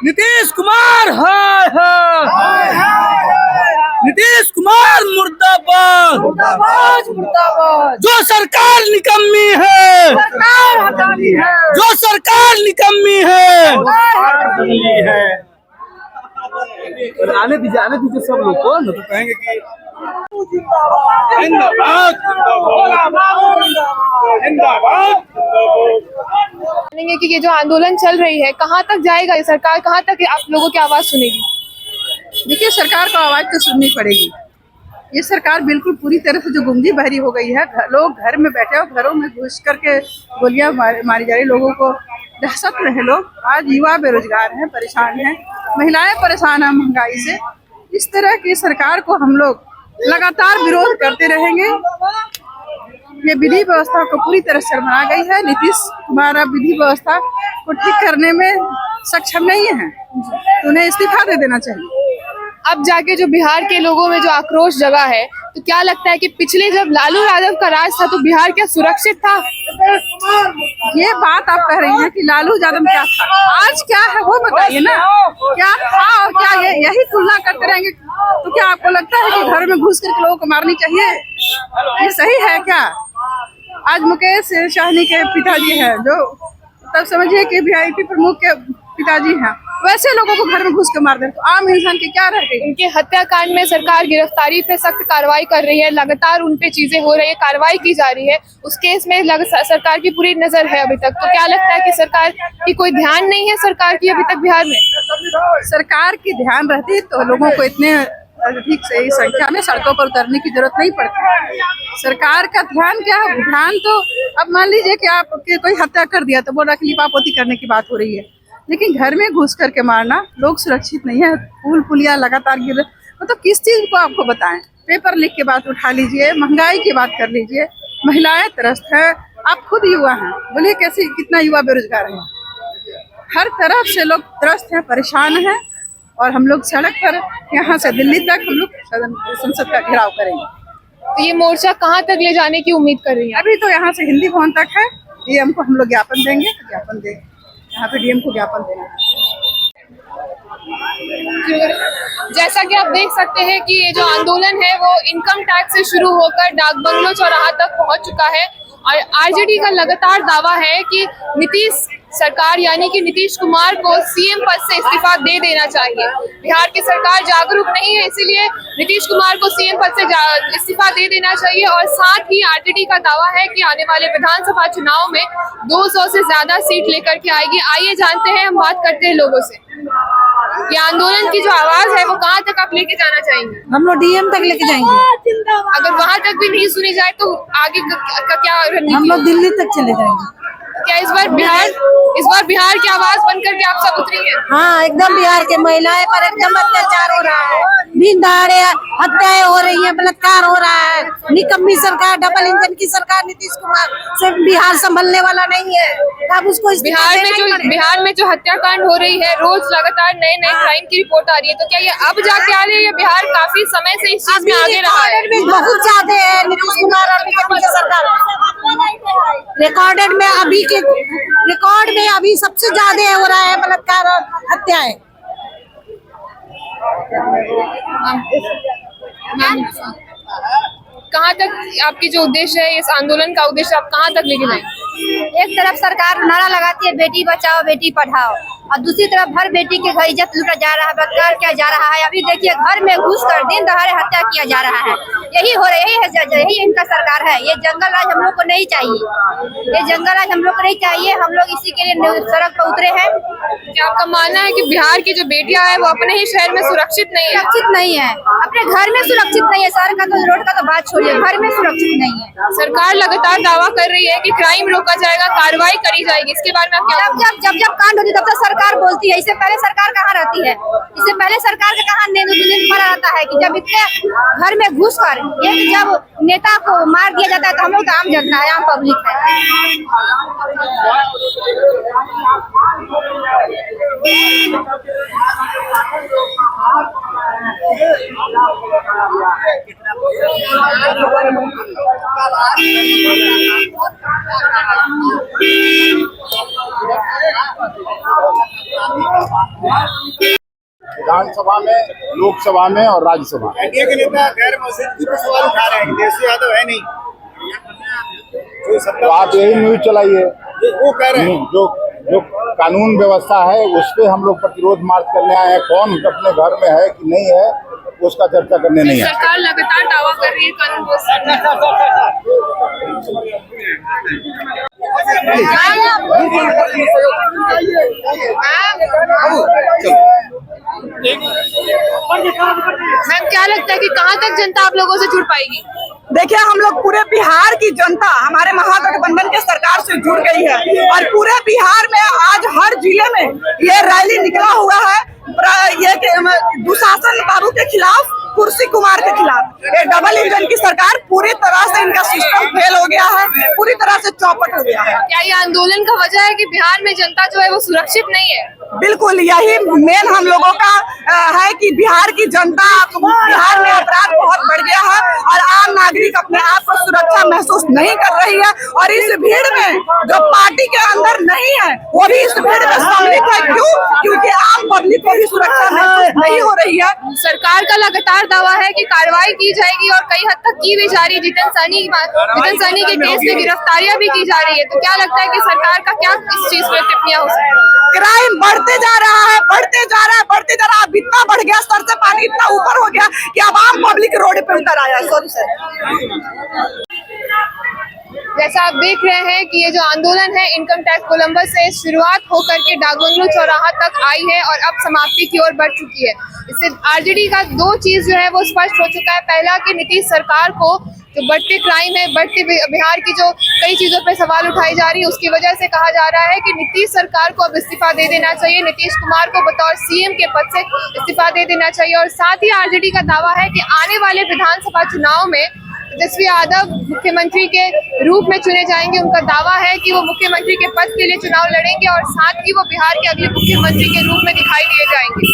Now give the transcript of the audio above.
नीतीश कुमार हाय हाय, नीतीश कुमार मुर्दाबाद मुर्दाबाद मुर्दाबाद। जो सरकार निकम्मी है, सरकार हटानी है, जो सरकार निकम्मी है। आने दीजिए सब लोग को, न तो कहेंगे कि जिंदाबाद जिंदाबाद। मानेंगे कि ये जो आंदोलन चल रही है कहाँ तक जाएगा, ये सरकार कहाँ तक आप लोगों की आवाज सुनेगी? देखिए सरकार को आवाज तो सुननी पड़ेगी। ये सरकार बिल्कुल पूरी तरह से जो गूंगी बहरी हो गई है। लोग घर में बैठे और घरों में घुस करके गोलियां मारी जा रही, लोगों को दहशत में है लोग। आज युवा बेरोजगार हैं, परेशान हैं, महिलाएं परेशान हैं महंगाई से। इस तरह की सरकार को हम लोग लगातार विरोध करते रहेंगे। ये विधि व्यवस्था को पूरी तरह शर्मना गई है। नीतीश कुमार अब विधि व्यवस्था को ठीक करने में सक्षम नहीं है, तो उन्हें इस्तीफा दे देना चाहिए। अब जाके जो बिहार के लोगों में जो आक्रोश जगा है, तो क्या लगता है कि पिछले जब लालू यादव का राज था तो बिहार क्या सुरक्षित था? ये बात आप कह रही हैं कि लालू यादव क्या था, आज क्या है वो बताइए ना। क्या था और क्या यही तुलना करते रहेंगे तो क्या आपको लगता है कि घर में घुस करके लोगों को मारनी चाहिए? ये सही है क्या? आज मुकेश सहनी के पिताजी हैं, जो तब समझिए कि वीआईपी प्रमुख के पिताजी हैं, वैसे लोगों को घर में घुस के मार दे तो आम इंसान की क्या रह गई? उनके हत्याकांड में सरकार गिरफ्तारी पे सख्त कार्रवाई कर रही है, लगातार उन पे चीजें हो रही है, कार्रवाई की जा रही है। उस केस में सरकार की पूरी नजर है अभी तक। तो क्या लगता है कि सरकार की कोई ध्यान नहीं है सरकार की अभी तक बिहार में? सरकार की ध्यान रहती तो लोगों को इतने अधिक सही संख्या में सड़कों पर उतरने की जरूरत नहीं पड़ती। सरकार का ध्यान क्या है? ध्यान तो अब मान लीजिए कि आप कोई हत्या कर दिया तो वो लिपापोती करने की बात हो रही है, लेकिन घर में घुस करके मारना, लोग सुरक्षित नहीं है। पुल पुलिया लगातार गिर, मतलब किस चीज को आपको बताएं? पेपर लीक की बात उठा लीजिए, महंगाई की बात कर लीजिए, महिलाएं त्रस्त है, आप खुद युवा हैं, बोलिए कैसे कितना युवा बेरोजगार है। हर तरफ से लोग त्रस्त हैं, परेशान हैं, और हम लोग सड़क पर यहाँ से दिल्ली तक हम लोग संसद का घेराव करेंगे। तो ये मोर्चा कहाँ तक ले जाने की उम्मीद कर रही है? अभी तो यहाँ से हिंदी भवन तक है, डीएम को हम लोग ज्ञापन देंगे, ज्ञापन देंगे, यहाँ पे डीएम को ज्ञापन देना है। जैसा कि आप देख सकते हैं कि ये जो आंदोलन है वो इनकम टैक्स से शुरू होकर डाक बंगलो चौराहा तक पहुंच चुका है, और आरजेडी का लगातार दावा है कि नीतीश सरकार यानी कि नीतीश कुमार को सीएम पद से इस्तीफा दे देना चाहिए। बिहार की सरकार जागरूक नहीं है, इसीलिए नीतीश कुमार को सीएम पद से इस्तीफा दे देना चाहिए। और साथ ही आरजेडी का दावा है कि आने वाले विधानसभा चुनाव में 200 से ज्यादा सीट लेकर के आएगी। आइए जानते हैं, हम बात करते हैं लोगों से। ये आंदोलन की जो आवाज है वो कहाँ तक आप लेके जाना चाहेंगे? हम लोग डीएम तक लेके जाएंगे। अगर वहाँ तक भी नहीं सुनी जाए तो आगे का क्या रणनीति? हम लोग दिल्ली तक चले जाएंगे। क्या इस बार बिहार की आवाज बनकर के आप सब उतरी है? हाँ, एकदम बिहार के महिलाएं पर एकदम अत्याचार हो रहा है, दिन दहाड़े हत्याएं हो रही है, बलात्कार हो रहा है। निकम्मी सरकार, डबल इंजन की सरकार, नीतीश कुमार से बिहार संभलने वाला नहीं है। अब उसको बिहार में जो हत्याकांड हो रही है, रोज लगातार नए क्राइम की रिपोर्ट आ रही है, तो क्या ये अब जाके आ रही है? बिहार काफी समय से इस चीज में आगे रहा है, बहुत ज्यादा है नीतीश कुमार और निकम्मी सरकार। रिकॉर्ड में अभी सबसे ज्यादा हो रहा है बलात्कार और हत्याएं। कहाँ तक आपकी जो उद्देश्य है, इस आंदोलन का उद्देश्य आप कहाँ तक लेके जाएंगे? एक तरफ सरकार नारा लगाती है बेटी बचाओ बेटी पढ़ाओ, और दूसरी तरफ हर बेटी के घर इज्जत लूटा जा रहा है, बलात्कार किया जा रहा है। अभी देखिए घर में घुसकर दिन दहाड़े हत्या किया जा रहा है। यही हो रहा है, यही इनका सरकार है। ये जंगल राज हम लोग को नहीं चाहिए, ये जंगल राज हम लोग को नहीं चाहिए। हम लोग इसी के लिए सड़क पर उतरे हैं। क्या आपका मानना है कि बिहार की जो बेटियां हैं वो अपने ही शहर में सुरक्षित नहीं है? सुरक्षित नहीं है, अपने घर में सुरक्षित नहीं है। शहर का तो, रोड का तो बात छोड़िए, घर में सुरक्षित नहीं है। सरकार लगातार दावा कर रही है कि क्राइम रोका जाएगा, कार्रवाई करी जाएगी, इसके बारे में आप क्या? जब कांड होती है तब तक सरकार बोलती है, इससे पहले सरकार कहाँ रहती है? इससे पहले सरकार का कहाँ नींद पड़ा रहता है कि जब इतने घर में घुसकर एक जब नेता को मार दिया जाता है तो हम लोग तो आम जनता है, आम पब्लिक है। विधानसभा में, लोकसभा में और राज्यसभा में। एनडीए के नेता गैर मौजूदगी पर सवाल उठा रहे हैं, तेजस्वी यादव है नहीं, जो तो सत्ता आप यही न्यूज चलाइए। वो कह रहे हैं। जो जो कानून व्यवस्था है उस पे हम लोग प्रतिरोध मार्च करने आए हैं। कौन अपने घर में है कि नहीं है उसका चर्चा करने नहीं है। सरकार लगातार दावा कर रही है कानून मैम, क्या लगता है कि कहाँ तक जनता आप लोगों से जुड़ पाएगी? देखिए, हम लोग पूरे बिहार की जनता हमारे महागठबंधन के सरकार से जुड़ गई है और पूरे बिहार में आज हर जिले में ये रैली निकला हुआ है ये दुशासन बाबू के खिलाफ, कुर्सी कुमार के खिलाफ। ये डबल इंजन की सरकार पूरी तरह से इनका सिस्टम फेल हो गया है, पूरी तरह से चौपट हो गया है। क्या ये आंदोलन का वजह है कि बिहार में जनता जो है वो सुरक्षित नहीं है? बिल्कुल, यही मेन हम लोगों का है कि बिहार की जनता, बिहार में अपराध बहुत बढ़ गया है और आम नागरिक अपने आप को सुरक्षा महसूस नहीं कर रही है। और इस भीड़ में जो पार्टी के अंदर नहीं है वो भी इस भीड़ में सम्मिलित है। क्यों? क्योंकि आम पब्लिक को भी सुरक्षा महसूस नहीं हो रही है। सरकार का लगातार दावा है कि कार्रवाई की जाएगी और कई हद तक की भी जा रही है। जितेंद्र सहनी के केस में गिरफ्तारियां भी की जा रही है, तो क्या लगता है कि सरकार का क्या इस चीज में टिप्पणियां हो सकती है? क्राइम बढ़ते जा रहा है, बढ़ते जा रहा है, बढ़ते जा रहा है। अब इतना बढ़ गया, सर से पानी इतना ऊपर हो गया कि अब आम पब्लिक रोड पे उतर आया है। Sorry sir. जैसा आप देख रहे हैं कि ये जो आंदोलन है इनकम टैक्स कोलंबस से शुरुआत होकर के डाकबंगलो चौराहा तक आई है और अब समाप्ति की ओर बढ़ चुकी है। इससे आरजेडी का दो चीज जो है वो स्पष्ट हो चुका है। पहला कि नीतीश सरकार को जो बढ़ते क्राइम है, बढ़ते बिहार की जो कई चीजों पे सवाल उठाई जा रही है उसकी वजह से कहा जा रहा है कि नीतीश सरकार को अब इस्तीफा दे देना चाहिए। नीतीश कुमार को बतौर सीएम के पद से इस्तीफा दे देना चाहिए। और साथ ही आरजेडी का दावा है कि आने वाले विधानसभा चुनाव में तेजस्वी यादव मुख्यमंत्री के रूप में चुने जाएंगे। उनका दावा है कि वो मुख्यमंत्री के पद के लिए चुनाव लड़ेंगे और साथ ही वो बिहार के अगले मुख्यमंत्री के रूप में दिखाई दिए जाएंगे।